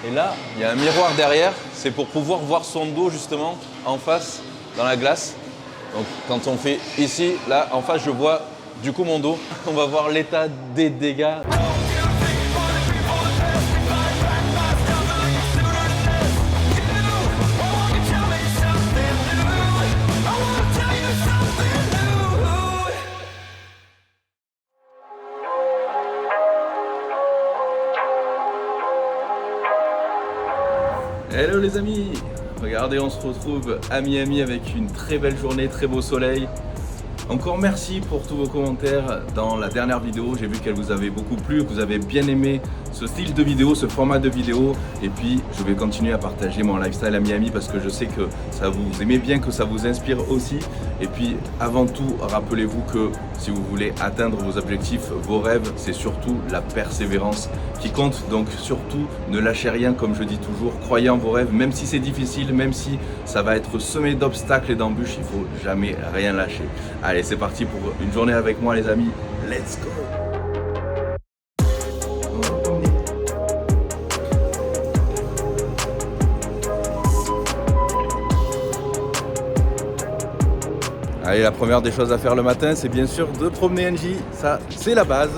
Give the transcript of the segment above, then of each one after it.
Et là, il y a un miroir derrière, c'est pour pouvoir voir son dos justement en face dans la glace. Donc quand on fait ici, là en face je vois du coup mon dos. On va voir l'état des dégâts. Hello les amis! Regardez, on se retrouve à Miami avec une très belle journée, très beau soleil. Encore merci pour tous vos commentaires dans la dernière vidéo. J'ai vu qu'elle vous avait beaucoup plu, que vous avez bien aimé ce style de vidéo, ce format de vidéo. Et puis, je vais continuer à partager mon lifestyle à Miami parce que je sais que ça vous aimez bien, que ça vous inspire aussi. Et puis, avant tout, rappelez-vous que si vous voulez atteindre vos objectifs, vos rêves, c'est surtout la persévérance qui compte. Donc, surtout, ne lâchez rien, comme je dis toujours. Croyez en vos rêves, même si c'est difficile, même si ça va être semé d'obstacles et d'embûches, il ne faut jamais rien lâcher. Allez, c'est parti pour une journée avec moi les amis, let's go! Allez, la première des choses à faire le matin, c'est bien sûr de promener Angie, ça c'est la base.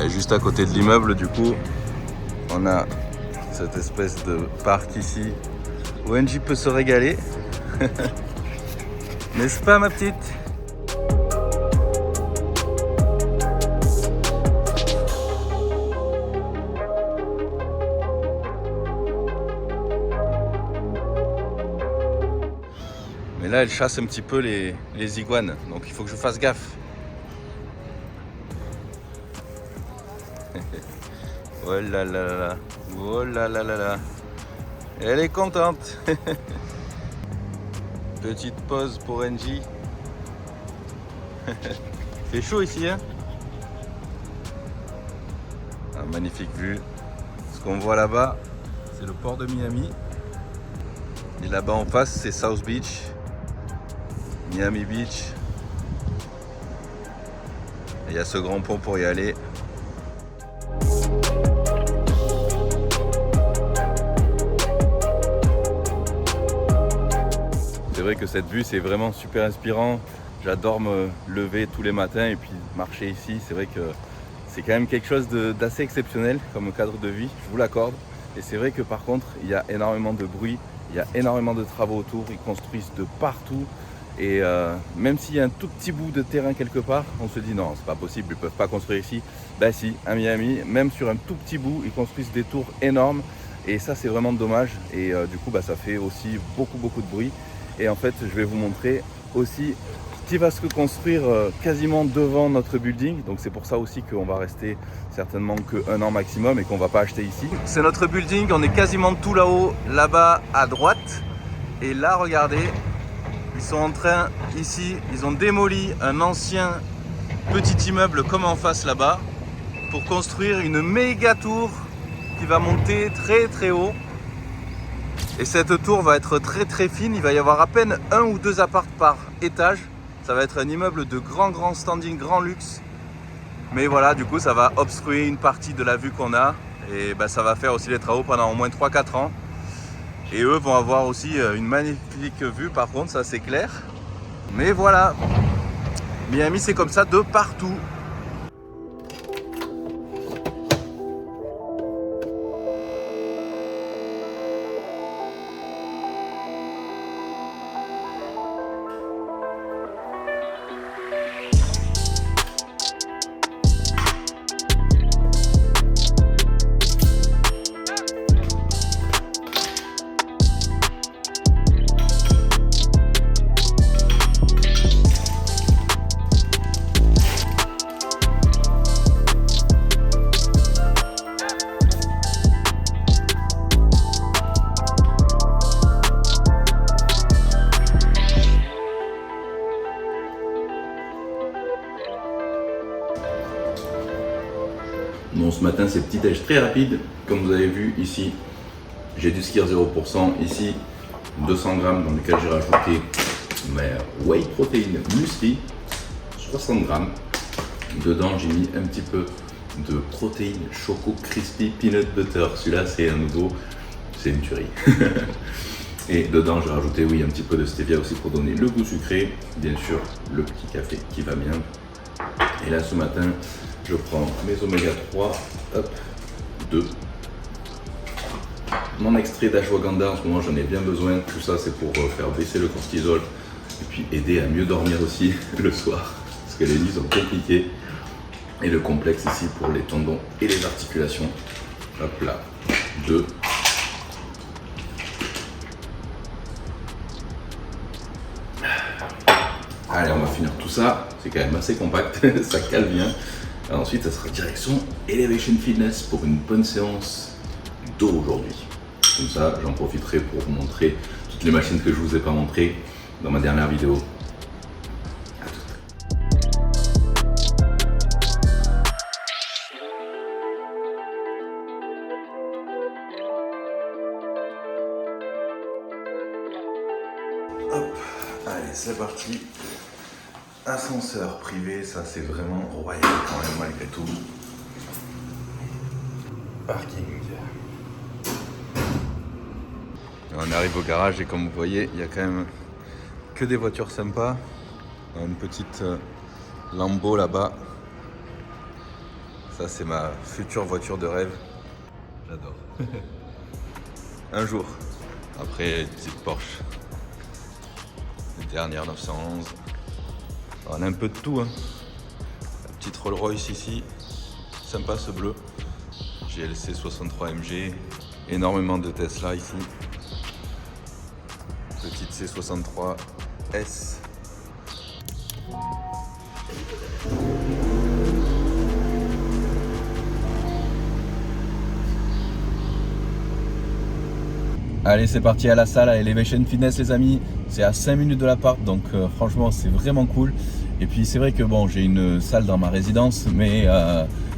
Juste à côté de l'immeuble, du coup, on a cette espèce de parc ici où Angie peut se régaler. N'est-ce pas, ma petite? Mais là, elle chasse un petit peu les iguanes, donc il faut que je fasse gaffe. Oh là là là, oh là là là là. Elle est contente. Petite pause pour Angie. C'est chaud ici, hein? Ah, magnifique vue. Ce qu'on voit là-bas, c'est le port de Miami. Et là-bas en face, c'est South Beach, Miami Beach. Et il y a ce grand pont pour y aller. C'est vrai que cette vue, c'est vraiment super inspirant. J'adore me lever tous les matins et puis marcher ici. C'est vrai que c'est quand même quelque chose d'assez exceptionnel comme cadre de vie, je vous l'accorde. Et c'est vrai que par contre, il y a énormément de bruit, il y a énormément de travaux autour, ils construisent de partout. Et même s'il y a un tout petit bout de terrain quelque part, on se dit non, c'est pas possible, ils ne peuvent pas construire ici. Ben si, à Miami, même sur un tout petit bout, ils construisent des tours énormes. Et ça, c'est vraiment dommage. Et du coup, ça fait aussi beaucoup de bruit. Et en fait, je vais vous montrer aussi ce qui va se construire quasiment devant notre building. Donc c'est pour ça aussi qu'on va rester certainement qu'un an maximum et qu'on ne va pas acheter ici. C'est notre building, on est quasiment tout là-haut, là-bas à droite. Et là, regardez, ils sont en train, ici, ils ont démoli un ancien petit immeuble comme en face là-bas pour construire une méga tour qui va monter très haut. Et cette tour va être très fine, il va y avoir à peine 1 ou 2 apparts par étage. Ça va être un immeuble de grand standing, grand luxe. Mais voilà, du coup ça va obstruer une partie de la vue qu'on a. Et ça va faire aussi les travaux pendant au moins 3-4 ans. Et eux vont avoir aussi une magnifique vue par contre, ça c'est clair. Mais voilà, Miami c'est comme ça de partout. Bon, ce matin, c'est petit déj très rapide. Comme vous avez vu ici, j'ai du skier 0%. Ici, 200 grammes dans lequel j'ai rajouté mes whey protein muesli, 60 grammes. Dedans, j'ai mis un petit peu de protéines choco crispy peanut butter. Celui-là, c'est un nouveau, c'est une tuerie. Et dedans, j'ai rajouté, oui, un petit peu de stevia aussi pour donner le goût sucré. Bien sûr, le petit café qui va bien. Et là, ce matin, je prends mes oméga 3, hop, 2. Mon extrait d'ashwagandha, en ce moment, j'en ai bien besoin. Tout ça, c'est pour faire baisser le cortisol et puis aider à mieux dormir aussi le soir, parce que les nuits sont compliquées. Et le complexe ici pour les tendons et les articulations. Hop là, 2. Allez, on va finir tout ça. C'est quand même assez compact, ça cale bien. Et ensuite, ça sera direction Elevation Fitness pour une bonne séance d'eau aujourd'hui. Comme ça, j'en profiterai pour vous montrer toutes les machines que je vous ai pas montrées dans ma dernière vidéo. Hop, allez, c'est parti. Ascenseur privé, ça c'est vraiment royal quand même malgré tout. Parking. On arrive au garage et comme vous voyez, il y a quand même que des voitures sympas. Une petite Lambo là-bas. Ça c'est ma future voiture de rêve. J'adore. Un jour. Après, une petite Porsche. Dernière 911. On a un peu de tout, hein. La petite Rolls Royce ici, sympa ce bleu. GLC 63 MG, énormément de Tesla ici. Petite C63 S. Allez, c'est parti à la salle, à Elevation Fitness les amis. C'est à 5 minutes de l'appart, donc franchement c'est vraiment cool. Et puis c'est vrai que bon, j'ai une salle dans ma résidence, mais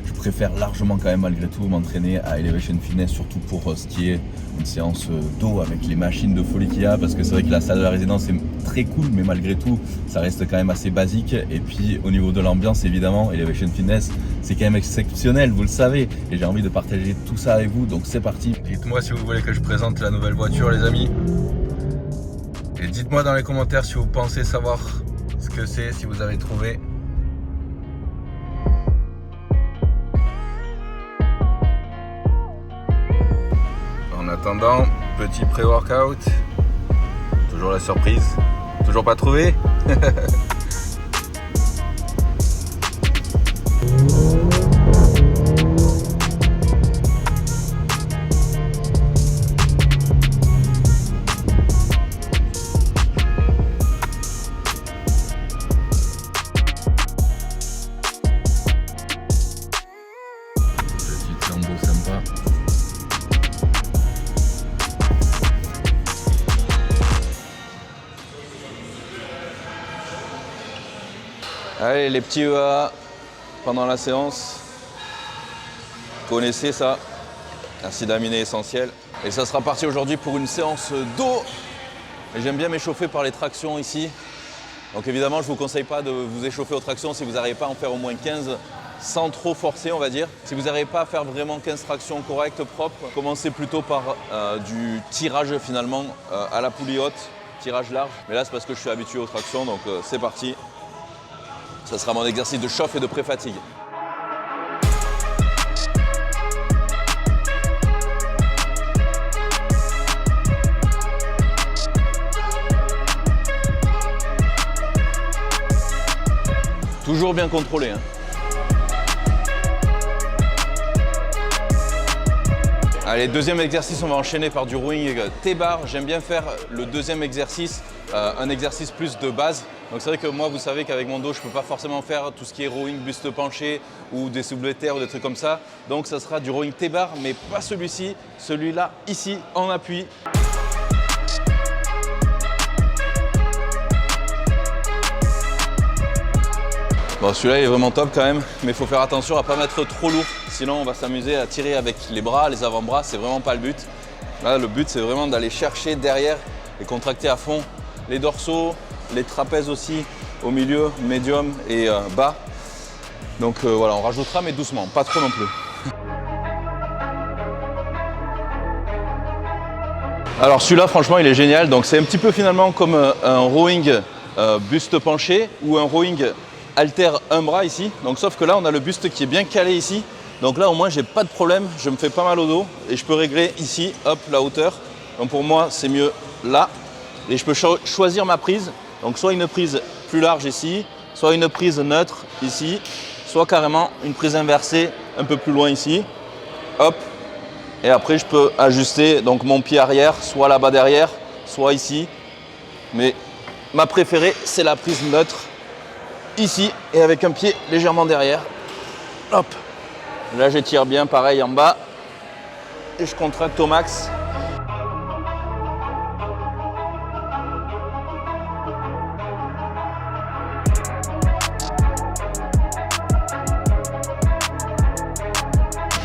je préfère largement quand même malgré tout m'entraîner à Elevation Fitness, surtout pour ce qui est une séance d'eau avec les machines de folie qu'il y a, parce que c'est vrai que la salle de la résidence est très cool, mais malgré tout ça reste quand même assez basique. Et puis au niveau de l'ambiance évidemment, Elevation Fitness c'est quand même exceptionnel, vous le savez, et j'ai envie de partager tout ça avec vous, donc c'est parti. Dites-moi si vous voulez que je présente la nouvelle voiture les amis, et dites-moi dans les commentaires si vous pensez savoir ce que c'est, si vous avez trouvé. En attendant, petit pré-workout, toujours la surprise, toujours pas trouvé. Petite lambeau sympa. Allez les petits EA pendant la séance, connaissez ça, acide aminé essentiel. Et ça sera parti aujourd'hui pour une séance d'eau. Et j'aime bien m'échauffer par les tractions ici. Donc évidemment je ne vous conseille pas de vous échauffer aux tractions si vous n'arrivez pas à en faire au moins 15 sans trop forcer on va dire. Si vous n'arrivez pas à faire vraiment 15 tractions correctes, propres, commencez plutôt par du tirage finalement à la poulie haute, tirage large. Mais là c'est parce que je suis habitué aux tractions, donc c'est parti. Ça sera mon exercice de chauffe et de pré-fatigue. Toujours bien contrôlé, hein. Allez, deuxième exercice, on va enchaîner par du rowing T-bar. J'aime bien faire le deuxième exercice, un exercice plus de base. Donc c'est vrai que moi, vous savez qu'avec mon dos, je ne peux pas forcément faire tout ce qui est rowing buste penché ou des soulevés de terre ou des trucs comme ça. Donc ça sera du rowing T-bar, mais pas celui-ci, celui-là ici en appui. Bon, celui-là est vraiment top quand même, mais il faut faire attention à ne pas mettre trop lourd, sinon on va s'amuser à tirer avec les bras, les avant-bras, c'est vraiment pas le but. Là, le but c'est vraiment d'aller chercher derrière et contracter à fond les dorsaux, les trapèzes aussi, au milieu, médium et bas. Donc voilà, on rajoutera mais doucement, pas trop non plus. Alors celui-là franchement il est génial, donc c'est un petit peu finalement comme un rowing buste penché ou un rowing halter un bras ici. Donc sauf que là on a le buste qui est bien calé ici. Donc là au moins j'ai pas de problème, je me fais pas mal au dos et je peux régler ici, hop, la hauteur. Donc pour moi c'est mieux là et je peux choisir ma prise. Donc soit une prise plus large ici, soit une prise neutre ici, soit carrément une prise inversée un peu plus loin ici. Hop. Et après je peux ajuster donc mon pied arrière, soit là-bas derrière, soit ici. Mais ma préférée c'est la prise neutre ici et avec un pied légèrement derrière. Hop. Là j'étire bien pareil en bas et je contracte au max.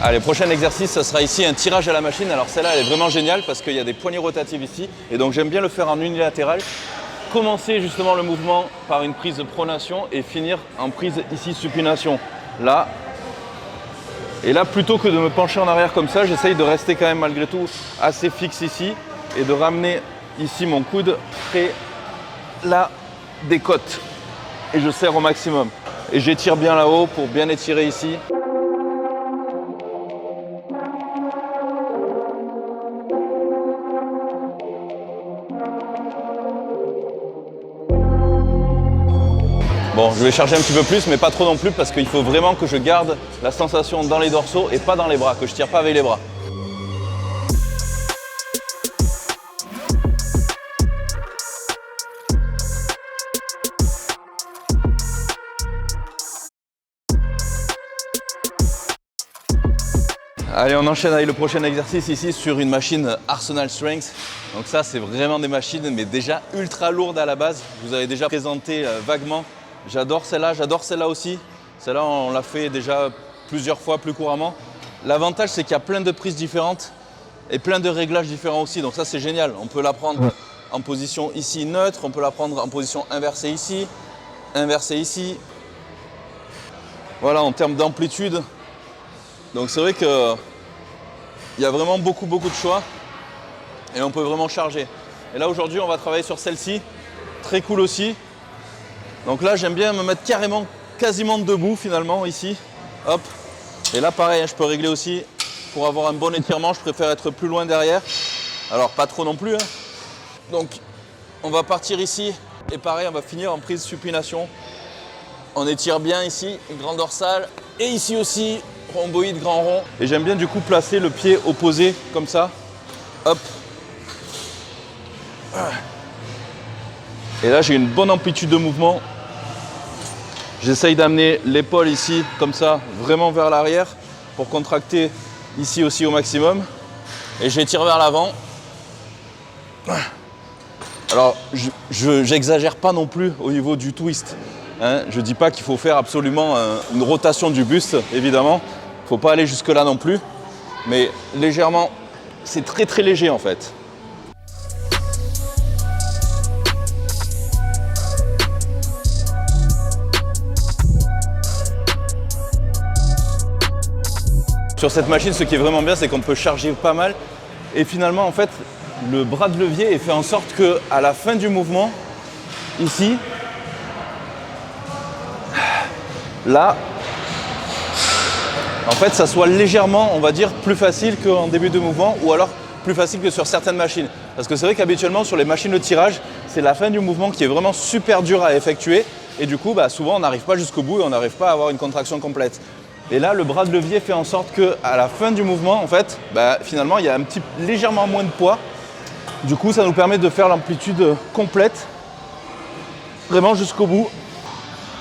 Allez, prochain exercice, ça sera ici un tirage à la machine. Alors celle-là, elle est vraiment géniale parce qu'il y a des poignées rotatives ici. Et donc j'aime bien le faire en unilatéral. Commencer justement le mouvement par une prise de pronation et finir en prise ici supination. Là. Et là, plutôt que de me pencher en arrière comme ça, j'essaye de rester quand même malgré tout assez fixe ici et de ramener ici mon coude près là des côtes. Et je serre au maximum. Et j'étire bien là-haut pour bien étirer ici. Bon, je vais charger un petit peu plus, mais pas trop non plus, parce qu'il faut vraiment que je garde la sensation dans les dorsaux et pas dans les bras, que je tire pas avec les bras. Allez, on enchaîne avec le prochain exercice ici sur une machine Arsenal Strength. Donc ça, c'est vraiment des machines, mais déjà ultra lourdes à la base. Je vous avais déjà présenté vaguement. J'adore celle-là aussi. Celle-là, on l'a fait déjà plusieurs fois, plus couramment. L'avantage, c'est qu'il y a plein de prises différentes et plein de réglages différents aussi. Donc ça, c'est génial. On peut la prendre en position ici neutre, on peut la prendre en position inversée ici. Voilà, en termes d'amplitude. Donc c'est vrai qu'il y a vraiment beaucoup de choix et on peut vraiment charger. Et là, aujourd'hui, on va travailler sur celle-ci. Très cool aussi. Donc là, j'aime bien me mettre quasiment debout finalement ici. Hop. Et là, pareil, je peux régler aussi pour avoir un bon étirement. Je préfère être plus loin derrière. Alors, pas trop non plus. Hein. Donc, on va partir ici. Et pareil, on va finir en prise supination. On étire bien ici, une grande dorsale. Et ici aussi, rhomboïde, grand rond. Et j'aime bien du coup placer le pied opposé comme ça. Hop. Et là, j'ai une bonne amplitude de mouvement. J'essaye d'amener l'épaule ici, comme ça, vraiment vers l'arrière pour contracter ici aussi au maximum. Et j'étire vers l'avant. Alors, j'exagère pas non plus au niveau du twist. Hein. Je ne dis pas qu'il faut faire absolument une rotation du buste, évidemment. Il ne faut pas aller jusque-là non plus. Mais légèrement, c'est très léger en fait. Sur cette machine, ce qui est vraiment bien, c'est qu'on peut charger pas mal. Et finalement, en fait, le bras de levier est fait en sorte qu'à la fin du mouvement, ici, là, en fait, ça soit légèrement, on va dire, plus facile qu'en début de mouvement ou alors plus facile que sur certaines machines. Parce que c'est vrai qu'habituellement, sur les machines de tirage, c'est la fin du mouvement qui est vraiment super dur à effectuer. Et du coup, souvent, on n'arrive pas jusqu'au bout et on n'arrive pas à avoir une contraction complète. Et là, le bras de levier fait en sorte qu'à la fin du mouvement, en fait, finalement, il y a légèrement moins de poids. Du coup, ça nous permet de faire l'amplitude complète, vraiment jusqu'au bout.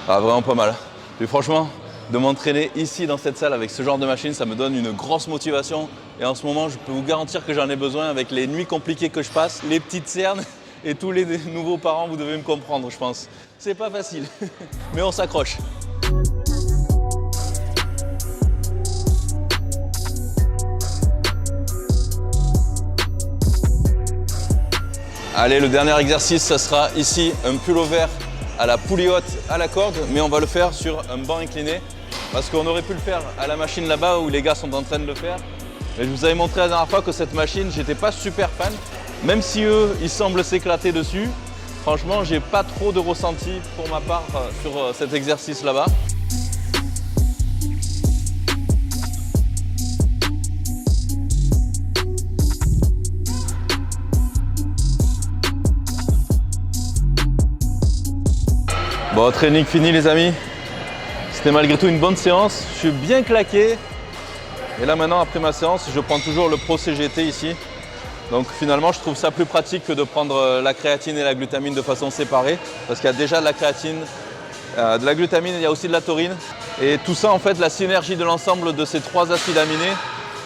Ah, vraiment pas mal. Et franchement, de m'entraîner ici dans cette salle avec ce genre de machine, ça me donne une grosse motivation. Et en ce moment, je peux vous garantir que j'en ai besoin avec les nuits compliquées que je passe, les petites cernes et tous les nouveaux parents, vous devez me comprendre, je pense. C'est pas facile, mais on s'accroche. Allez, le dernier exercice, ça sera ici, un pullover à la poulie haute à la corde, mais on va le faire sur un banc incliné parce qu'on aurait pu le faire à la machine là-bas où les gars sont en train de le faire. Mais je vous avais montré la dernière fois que cette machine, j'étais pas super fan, même si eux, ils semblent s'éclater dessus. Franchement, j'ai pas trop de ressenti pour ma part sur cet exercice là-bas. Bon, training fini les amis. C'était malgré tout une bonne séance. Je suis bien claqué. Et là maintenant, après ma séance, je prends toujours le Pro CGT ici. Donc finalement, je trouve ça plus pratique que de prendre la créatine et la glutamine de façon séparée. Parce qu'il y a déjà de la créatine, de la glutamine, il y a aussi de la taurine. Et tout ça, en fait, la synergie de l'ensemble de ces 3 acides aminés,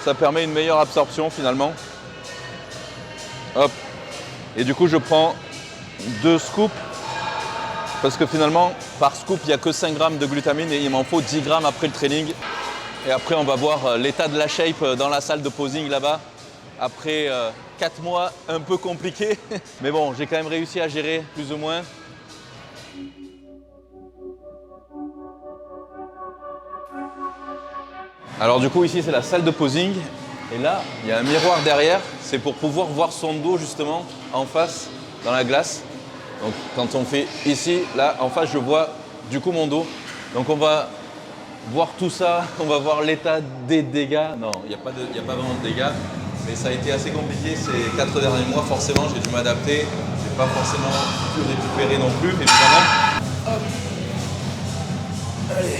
ça permet une meilleure absorption finalement. Hop. Et du coup, je prends 2 scoops. Parce que finalement, par scoop, il n'y a que 5 grammes de glutamine et il m'en faut 10 grammes après le training. Et après, on va voir l'état de la shape dans la salle de posing là-bas. Après 4 mois un peu compliqués. Mais bon, j'ai quand même réussi à gérer plus ou moins. Alors du coup, ici, c'est la salle de posing. Et là, il y a un miroir derrière. C'est pour pouvoir voir son dos justement en face dans la glace. Donc quand on fait ici, là en face je vois du coup mon dos. Donc on va voir tout ça, on va voir l'état des dégâts. Non, il n'y a pas vraiment de dégâts, mais ça a été assez compliqué ces 4 derniers mois. Forcément j'ai dû m'adapter, j'ai pas forcément pu récupérer non plus, évidemment. Hop. Allez.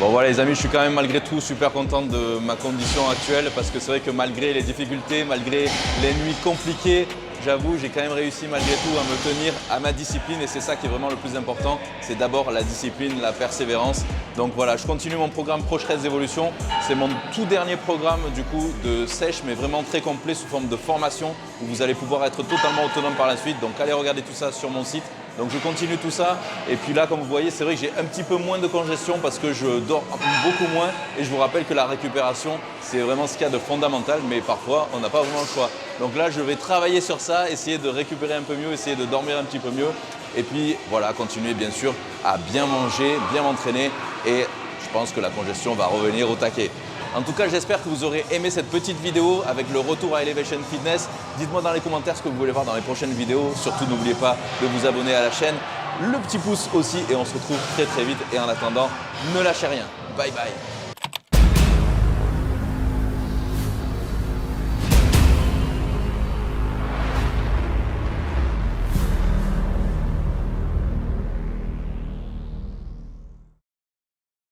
Bon voilà les amis, je suis quand même malgré tout super content de ma condition actuelle parce que c'est vrai que malgré les difficultés, malgré les nuits compliquées, j'avoue j'ai quand même réussi malgré tout à me tenir à ma discipline et c'est ça qui est vraiment le plus important, c'est d'abord la discipline, la persévérance. Donc voilà, je continue mon programme Pro-Shreds Evolution, c'est mon tout dernier programme du coup de sèche mais vraiment très complet sous forme de formation où vous allez pouvoir être totalement autonome par la suite. Donc allez regarder tout ça sur mon site. Donc je continue tout ça et puis là comme vous voyez c'est vrai que j'ai un petit peu moins de congestion parce que je dors beaucoup moins et je vous rappelle que la récupération c'est vraiment ce qu'il y a de fondamental mais parfois on n'a pas vraiment le choix. Donc là je vais travailler sur ça, essayer de récupérer un peu mieux, essayer de dormir un petit peu mieux et puis voilà continuer bien sûr à bien manger, bien m'entraîner et je pense que la congestion va revenir au taquet. En tout cas, j'espère que vous aurez aimé cette petite vidéo avec le retour à Elevation Fitness. Dites-moi dans les commentaires ce que vous voulez voir dans les prochaines vidéos. Surtout, n'oubliez pas de vous abonner à la chaîne, le petit pouce aussi et on se retrouve très très vite. Et en attendant, ne lâchez rien. Bye bye.